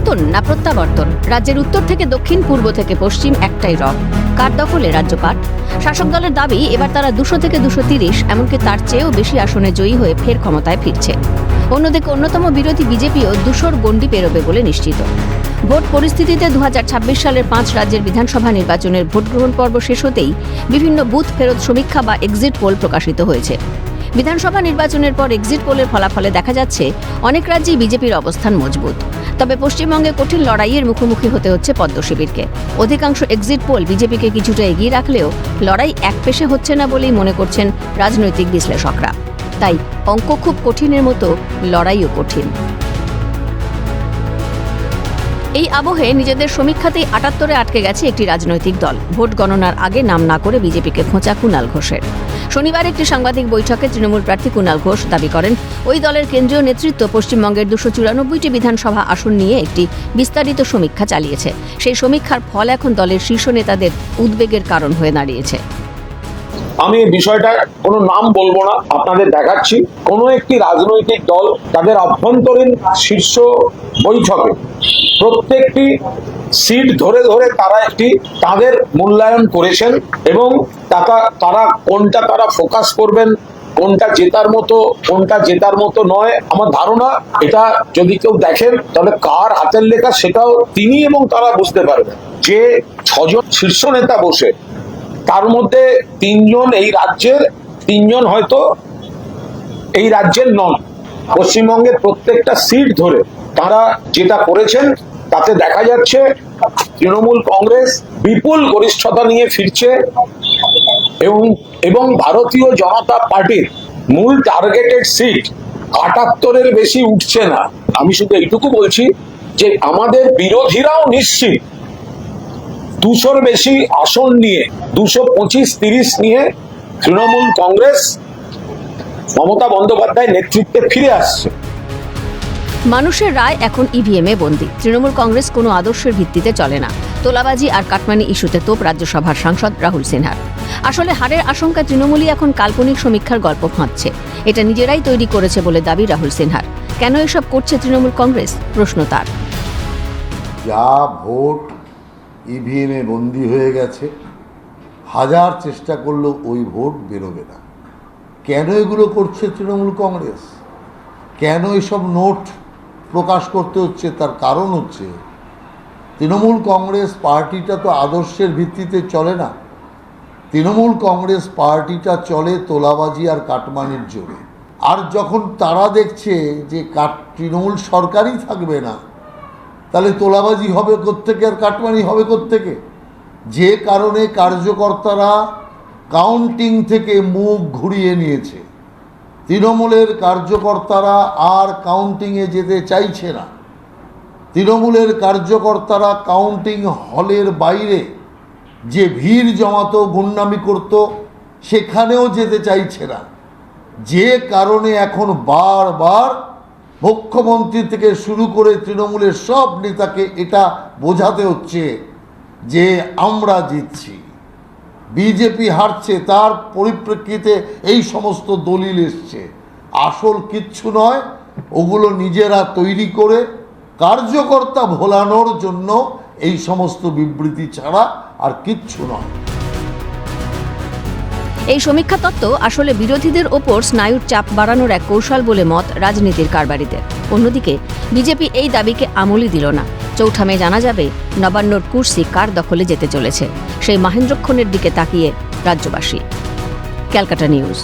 পতন না প্রত্যাবর্তন, রাজ্যের উত্তর থেকে দক্ষিণ, পূর্ব থেকে পশ্চিম একটাই রব, কার দখলে রাজ্যপাট। শাসক দলের দাবি এবার তারা 200 থেকে 230, এমনকি তার চেয়েও বেশি আসনে জয়ী হয়ে ফের ক্ষমতায় ফিরছে। অন্যদিকে অন্যতম বিরোধী বিজেপিও 200-র গণ্ডি পেরোবে বলে নিশ্চিত। ভোট পরিস্থিতিতে 2026 সালের 5 রাজ্যের বিধানসভা নির্বাচনের ভোট গ্রহণ পর্ব শেষ হতেই বিভিন্ন বুথ ফেরত সমীক্ষা বা এক্সিট পোল প্রকাশিত হয়েছে। বিধানসভা নির্বাচনের পর এক্সিট পোলের ফলাফলে দেখা যাচ্ছে অনেক রাজ্যেই বিজেপির অবস্থান মজবুত। তবে পশ্চিমবঙ্গে কঠিন লড়াইয়ের মুখোমুখি হতে হচ্ছে পদ্ম শিবিরকে। অধিকাংশ এক্সিট পোল বিজেপিকে কিছুটা এগিয়ে রাখলেও লড়াই একপেশে হচ্ছে না বলেই মনে করছেন রাজনৈতিক বিশ্লেষকরা। তাই অঙ্ক খুব কঠিনের মতো লড়াইও কঠিন। এই আবহে নিজেদের সমীক্ষাতেই 78-এ আটকে গেছে একটি রাজনৈতিক দল। ভোট গণনার আগে নাম না করে বিজেপিকে খোঁচা কুণাল ঘোষের। শনিবার একটি সাংবাদিক বৈঠকে তৃণমূল প্রার্থী কুণাল ঘোষ দাবি করেন, ওই দলের কেন্দ্রীয় নেতৃত্ব পশ্চিমবঙ্গের 294টি বিধানসভা আসন নিয়ে একটি বিস্তারিত সমীক্ষা চালিয়েছে। সেই সমীক্ষার ফল এখন দলের শীর্ষ নেতাদের উদ্বেগের কারণ হয়ে দাঁড়িয়েছে। আমি বিষয়টা কোনো নাম বলবো না, আপনাদের দেখাচ্ছি। কোনো একটি রাজনৈতিক দল তাদের অভ্যন্তরীণ শীর্ষ বৈঠকে প্রত্যেকটি সিট ধরে ধরে তারা তাদের মূল্যায়ন করেছেন এবং তারা কোনটা তারা ফোকাস করবেন, কোনটা জেতার মতো নয়। আমার ধারণা এটা যদি কেউ দেখেন তাহলে কার হাতের লেখা সেটাও তিনি এবং তারা বুঝতে পারবেন। যে 6 জন শীর্ষ নেতা বসে, তার মধ্যে 3 জন এই রাজ্যের, 3 জন হয়তো এই রাজ্যের নন। পশ্চিমবঙ্গের প্রত্যেকটা সিট ধরে তারা যেটা করেছেন তাতে দেখা যাচ্ছে তৃণমূল কংগ্রেস বিপুল গরিষ্ঠতা নিয়ে ফিরছে এবং ভারতীয় জনতা পার্টির মূল টার্গেটেড সিট 78-এর বেশি উঠছে না। আমি শুধু এইটুকু বলছি যে আমাদের বিরোধীরাও নিশ্চিত 200-র বেশি আসন নিয়ে, 225-30 নিয়ে তৃণমূল কংগ্রেস মমতা বন্দ্যোপাধ্যায় নেতৃত্বে ফিরে আসছে। মানুষের রায় এখন ইভিএমে বন্দী। তৃণমূল কংগ্রেস কোনো আদর্শের ভিত্তিতে চলে না। তোলাবাজি আর কাটমানি ইস্যুতে তোপ রাজ্যসভার সাংসদ রাহুল সিনহার। আসলে হারের আশঙ্কা তৃণমূলই এখন কাল্পনিক সমীক্ষার গল্প ফাঁদছে। এটা নিজেরাই তৈরি করেছে বলে দাবি রাহুল সিনহার। কেন এসব করছে তৃণমূল কংগ্রেস, প্রশ্ন তার। যা ভোট ইভিএমে বন্দী হয়ে গেছে, হাজার চেষ্টা করলেও ওই ভোট বেরোবে না। কেন এগুলো করছে তৃণমূল কংগ্রেস? কেন এসব নোট প্রকাশ করতে হচ্ছে? তার কারণ হচ্ছে তৃণমূল কংগ্রেস পার্টিটা তো আদর্শের ভিত্তিতে চলে না। তৃণমূল কংগ্রেস পার্টিটা চলে তোলাবাজি আর কাটমানির জোরে। আর যখন তারা দেখছে যে তৃণমূল সরকারই থাকবে না, তাহলে তোলাবাজি হবে কোত্থেকে আর কাটমানি হবে কোত্থেকে? যে কারণে কার্যকর্তারা কাউন্টিং থেকে মুখ ঘুরিয়ে নিয়েছে। তৃণমূলের কার্যকর্তারা আর কাউন্টিংয়ে যেতে চাইছে না। তৃণমূলের কার্যকর্তারা কাউন্টিং হলের বাইরে যে ভিড় জমাতো, গুন্ডামি করত, সেখানেও যেতে চাইছে না। যে কারণে এখন বারবার মুখ্যমন্ত্রী থেকে শুরু করে তৃণমূলের সব নেতাকে এটা বোঝাতে হচ্ছে যে আমরা জিতছি, বিজেপি হারছে। তার পরিপ্রেক্ষিতে এই সমস্ত দলিল এসছে। আসল কিচ্ছু নয়, ওগুলো নিজেরা তৈরি করে কার্যকর্তা ভোলানোর জন্য এই সমস্ত বিবৃতি ছাড়া আর কিচ্ছু নয়। এই সমীক্ষা তত্ত্ব আসলে বিরোধীদের ওপর স্নায়ুর চাপ বাড়ানোর এক কৌশল বলে মত রাজনীতির কারবারিদের। অন্যদিকে বিজেপি এই দাবিকে আমলই দিল না। 4 মে জানা যাবে নবান্নর কুর্সি কার দখলে যেতে চলেছে। সেই মাহেন্দ্রক্ষণের দিকে তাকিয়ে রাজ্যবাসী। ক্যালকাটা নিউজ।